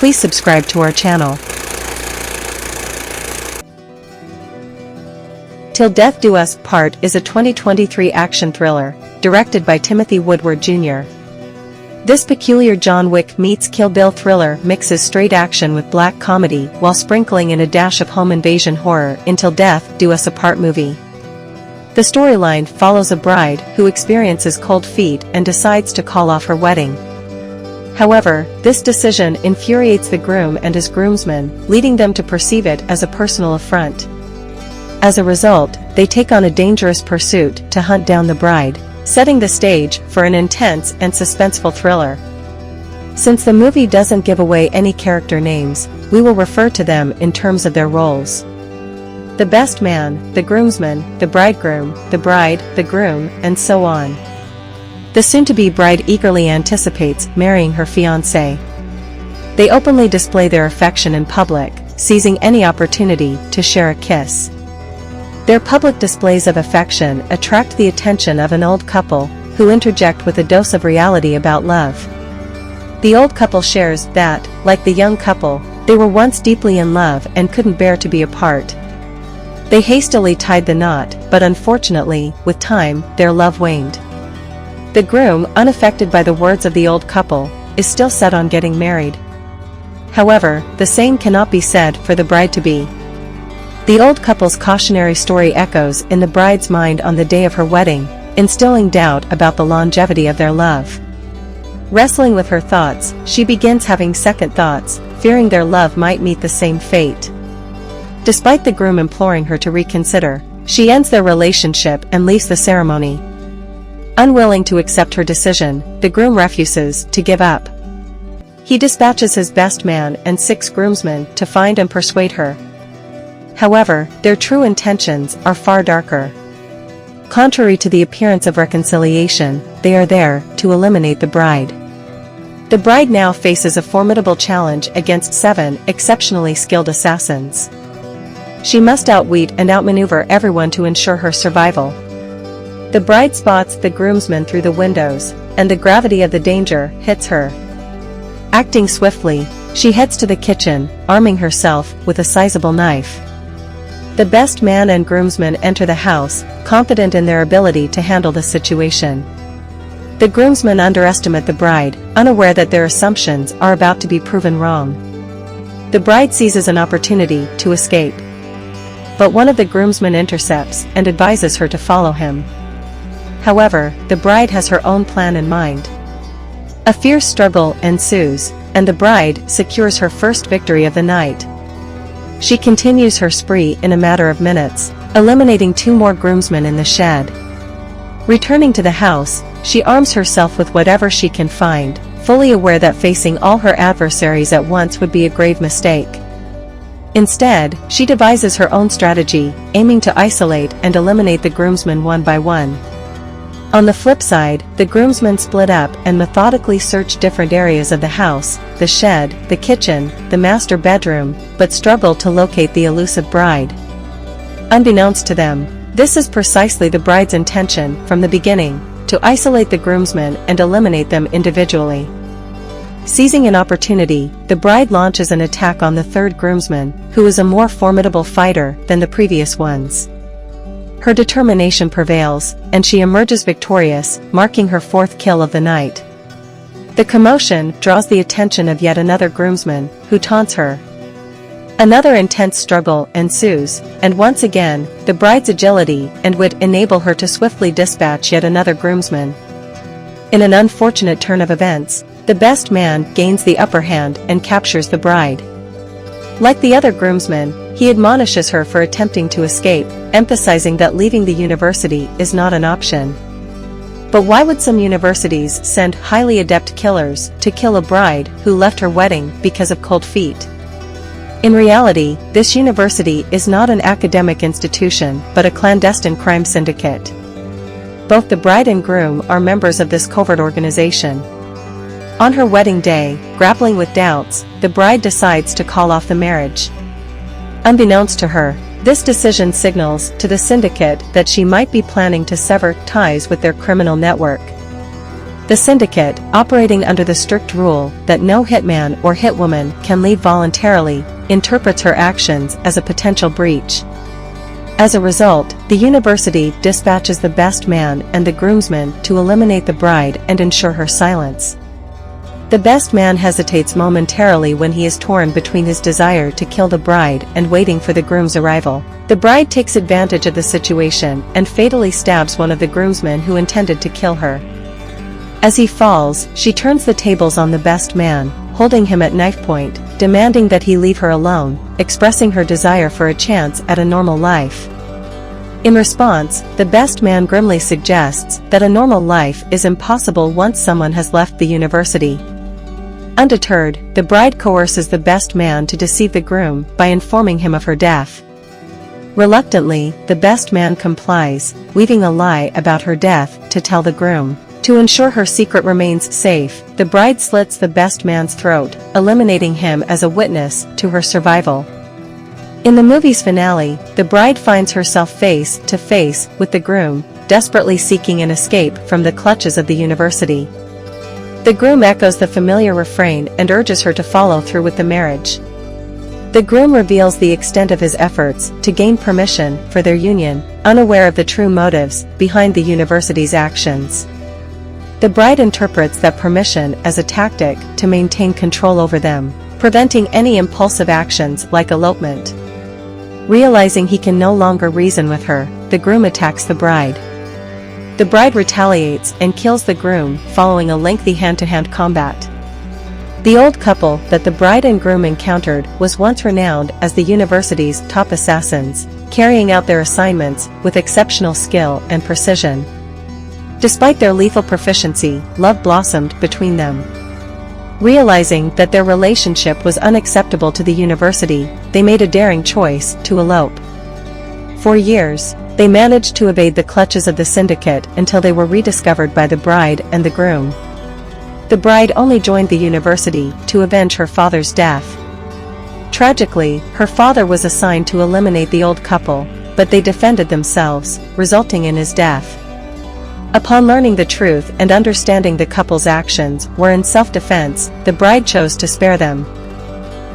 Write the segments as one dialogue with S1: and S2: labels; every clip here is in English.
S1: please subscribe to our channel. Till Death Do Us Part is a 2023 action thriller, directed by Timothy Woodward Jr. This peculiar John Wick meets Kill Bill thriller mixes straight action with black comedy while sprinkling in a dash of home invasion horror in Till Death Do Us Part movie. The storyline follows a bride who experiences cold feet and decides to call off her wedding. However, this decision infuriates the groom and his groomsmen, leading them to perceive it as a personal affront. As a result, they take on a dangerous pursuit to hunt down the bride, setting the stage for an intense and suspenseful thriller. Since the movie doesn't give away any character names, we will refer to them in terms of their roles. The best man, the groomsman, the bridegroom, the bride, the groom, and so on. The soon-to-be bride eagerly anticipates marrying her fiancé. They openly display their affection in public, seizing any opportunity to share a kiss. Their public displays of affection attract the attention of an old couple, who interject with a dose of reality about love. The old couple shares that, like the young couple, they were once deeply in love and couldn't bear to be apart. They hastily tied the knot, but unfortunately, with time, their love waned. The groom, unaffected by the words of the old couple, is still set on getting married. However, the same cannot be said for the bride-to-be. The old couple's cautionary story echoes in the bride's mind on the day of her wedding, instilling doubt about the longevity of their love. Wrestling with her thoughts, she begins having second thoughts, fearing their love might meet the same fate. Despite the groom imploring her to reconsider, she ends their relationship and leaves the ceremony. Unwilling to accept her decision, the groom refuses to give up. He dispatches his best man and 6 groomsmen to find and persuade her. However, their true intentions are far darker. Contrary to the appearance of reconciliation, they are there to eliminate the bride. The bride now faces a formidable challenge against 7 exceptionally skilled assassins. She must outwit and outmaneuver everyone to ensure her survival. The bride spots the groomsmen through the windows, and the gravity of the danger hits her. Acting swiftly, she heads to the kitchen, arming herself with a sizable knife. The best man and groomsmen enter the house, confident in their ability to handle the situation. The groomsmen underestimate the bride, unaware that their assumptions are about to be proven wrong. The bride seizes an opportunity to escape. But one of the groomsmen intercepts and advises her to follow him. However, the bride has her own plan in mind. A fierce struggle ensues, and the bride secures her first victory of the night. She continues her spree in a matter of minutes, eliminating 2 more groomsmen in the shed. Returning to the house, she arms herself with whatever she can find, fully aware that facing all her adversaries at once would be a grave mistake. Instead, she devises her own strategy, aiming to isolate and eliminate the groomsmen one by one. On the flip side, the groomsmen split up and methodically search different areas of the house, the shed, the kitchen, the master bedroom, but struggle to locate the elusive bride. Unbeknownst to them, this is precisely the bride's intention from the beginning, to isolate the groomsmen and eliminate them individually. Seizing an opportunity, the bride launches an attack on the 3rd groomsman, who is a more formidable fighter than the previous ones. Her determination prevails, and she emerges victorious, marking her 4th kill of the night. The commotion draws the attention of yet another groomsman, who taunts her. Another intense struggle ensues, and once again, the bride's agility and wit enable her to swiftly dispatch yet another groomsman. In an unfortunate turn of events, the best man gains the upper hand and captures the bride. Like the other groomsmen, he admonishes her for attempting to escape, emphasizing that leaving the university is not an option. But why would some universities send highly adept killers to kill a bride who left her wedding because of cold feet? In reality, this university is not an academic institution but a clandestine crime syndicate. Both the bride and groom are members of this covert organization. On her wedding day, grappling with doubts, the bride decides to call off the marriage. Unbeknownst to her, this decision signals to the syndicate that she might be planning to sever ties with their criminal network. The syndicate, operating under the strict rule that no hitman or hitwoman can leave voluntarily, interprets her actions as a potential breach. As a result, the university dispatches the best man and the groomsmen to eliminate the bride and ensure her silence. The best man hesitates momentarily when he is torn between his desire to kill the bride and waiting for the groom's arrival. The bride takes advantage of the situation and fatally stabs one of the groomsmen who intended to kill her. As he falls, she turns the tables on the best man, holding him at knife point, demanding that he leave her alone, expressing her desire for a chance at a normal life. In response, the best man grimly suggests that a normal life is impossible once someone has left the university. Undeterred, the bride coerces the best man to deceive the groom by informing him of her death. Reluctantly, the best man complies, weaving a lie about her death to tell the groom. To ensure her secret remains safe, the bride slits the best man's throat, eliminating him as a witness to her survival. In the movie's finale, the bride finds herself face to face with the groom, desperately seeking an escape from the clutches of the university. The groom echoes the familiar refrain and urges her to follow through with the marriage. The groom reveals the extent of his efforts to gain permission for their union, unaware of the true motives behind the university's actions. The bride interprets that permission as a tactic to maintain control over them, preventing any impulsive actions like elopement. Realizing he can no longer reason with her, the groom attacks the bride. The bride retaliates and kills the groom following a lengthy hand-to-hand combat. The old couple that the bride and groom encountered was once renowned as the university's top assassins, carrying out their assignments with exceptional skill and precision. Despite their lethal proficiency, love blossomed between them. Realizing that their relationship was unacceptable to the university, they made a daring choice to elope. For years, they managed to evade the clutches of the syndicate until they were rediscovered by the bride and the groom. The bride only joined the university to avenge her father's death. Tragically, her father was assigned to eliminate the old couple, but they defended themselves, resulting in his death. Upon learning the truth and understanding the couple's actions were in self-defense, the bride chose to spare them.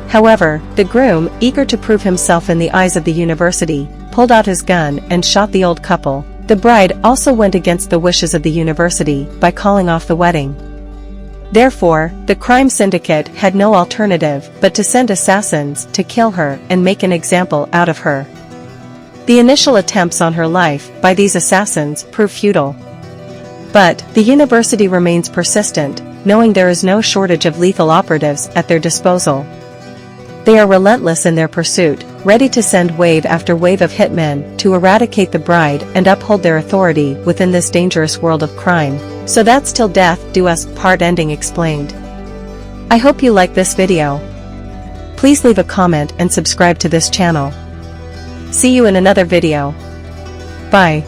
S1: However, the groom, eager to prove himself in the eyes of the university, pulled out his gun and shot the old couple. The bride also went against the wishes of the university by calling off the wedding. Therefore, the crime syndicate had no alternative but to send assassins to kill her and make an example out of her. The initial attempts on her life by these assassins proved futile. But the university remains persistent, knowing there is no shortage of lethal operatives at their disposal. They are relentless in their pursuit, ready to send wave after wave of hitmen to eradicate the bride and uphold their authority within this dangerous world of crime. So that's till death do us part ending explained. I hope you like this video. Please leave a comment and subscribe to this channel. See you in another video. Bye.